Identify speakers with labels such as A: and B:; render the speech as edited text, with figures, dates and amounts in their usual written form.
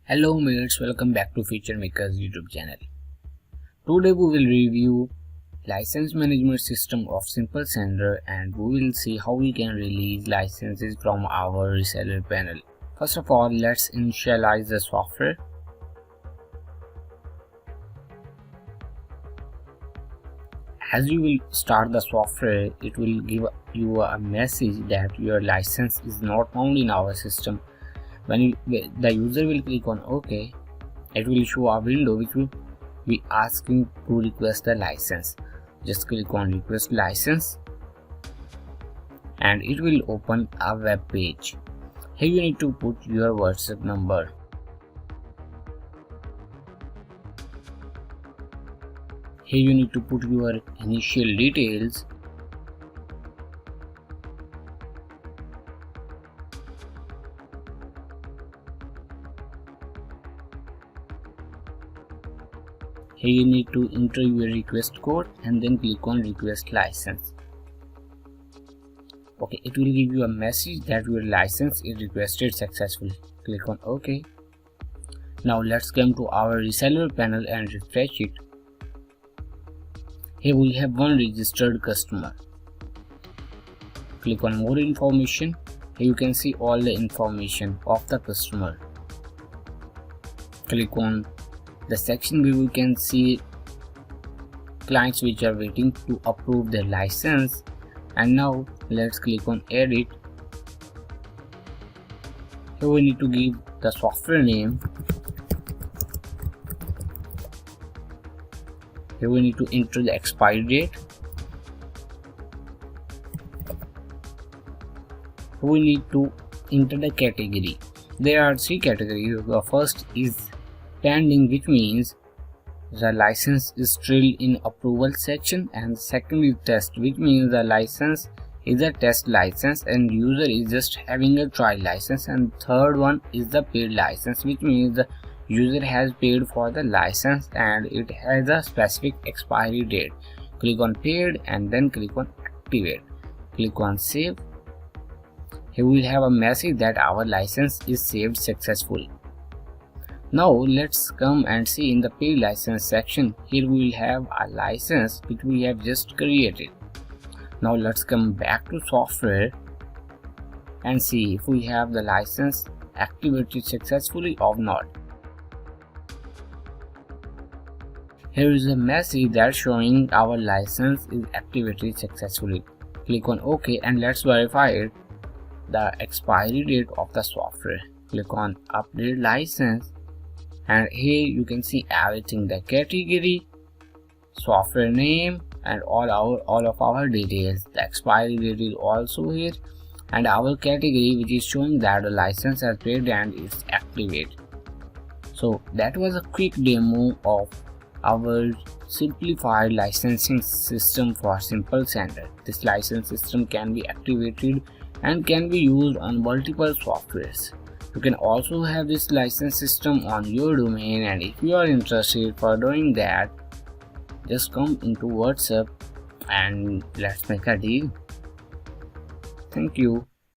A: Hello mates, welcome back to Feature Makers YouTube channel. Today we will review license management system of Simple Sender and we will see how we can release licenses from our reseller panel. First of all, let's initialize the software. As you will start the software, it will give you a message that your license is not found in our system. When the user will click on OK, it will show a window which will be asking to request the license. Just click on request license and it will open a web page. Here you need to put your WhatsApp number. Here you need to put your initial details. Here you need to enter your request code and then click on request license. Okay, it will give you a message that your license is requested successfully. Click on OK. Now let's come to our reseller panel and refresh it. Here we have one registered customer. Click on more information. Here you can see all the information of the customer. Click on the section where we can see clients which are waiting to approve their license. And now let's click on edit. Here we need to give the software name. Here we need to enter the expiry date. We need to enter the category. There are three categories. The first is pending, which means the license is still in approval section, and second is test, which means the license is a test license and user is just having a trial license, and third one is the paid license, which means the user has paid for the license and it has a specific expiry date. Click on paid and then click on activate. Click on save. Here we will have a message that our license is saved successfully. Now let's come and see in the paid license section. Here we will have a license which we have just created. Now let's come back to software and see if we have the license activated successfully or not. Here is a message that's showing our license is activated successfully. Click on OK and let's verify the expiry date of the software. Click on update license. And here you can see everything, the category, software name and all of our details. The expiry date is also here and our category which is showing that the license has paid and is activated. So that was a quick demo of our simplified licensing system for Simple Sender. This license system can be activated and can be used on multiple softwares. You can also have this license system on your domain, and if you are interested for doing that, just come into WhatsApp and let's make a deal. Thank you.